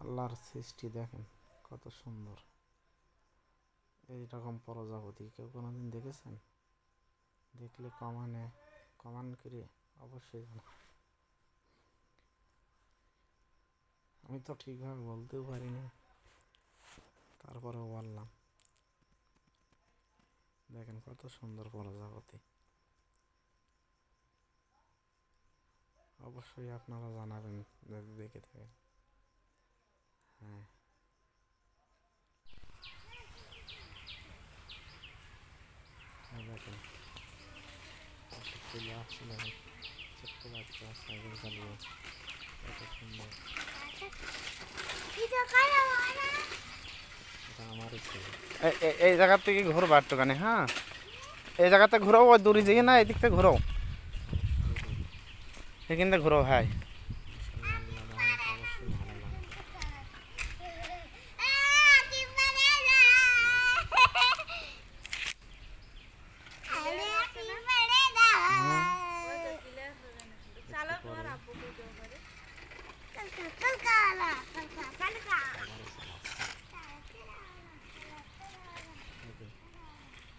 আল্লাহর সৃষ্টি দেখেন কত সুন্দর। এইরকম প্রজাপতি কেউ কোনোদিন দেখেছেন? দেখলে কমেন্ট করে অবশ্যই জানা। আমি তো ঠিকভাবে বলতেও পারিনি, তারপরেও বললাম। দেখেন কত সুন্দর প্রজাপতি। অবশ্যই আপনারা জানাবেন যদি দেখে থাকেন। হ্যাঁ, দেখেন চলে আসছে। দেখেন ছোট্ট বাচ্চা সাইকেল চালিয়ে কত সুন্দর। এটা আমারই ছিল। এই জায়গার থেকে ঘুরবো একটুখানি। হ্যাঁ, এই জায়গাতে ঘুরো, ওই দূরে যেয়ে না, এদিক থেকে ঘুরো, এখান থেকে ঘুরো। হ্যাঁ,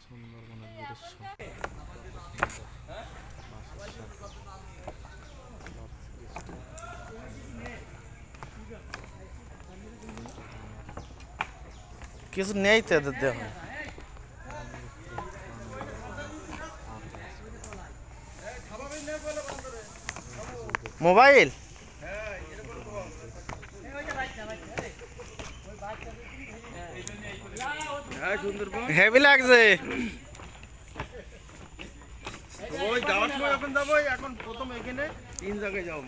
সুন্দরবনের দৃশ্য। কিছু নেই তো এদের দেহ। মোবাইল হেভি লাগছে। ওই যাওয়ার সময় এখন যাবো, এখন প্রথম এখানে 3 জায়গায় যাবো।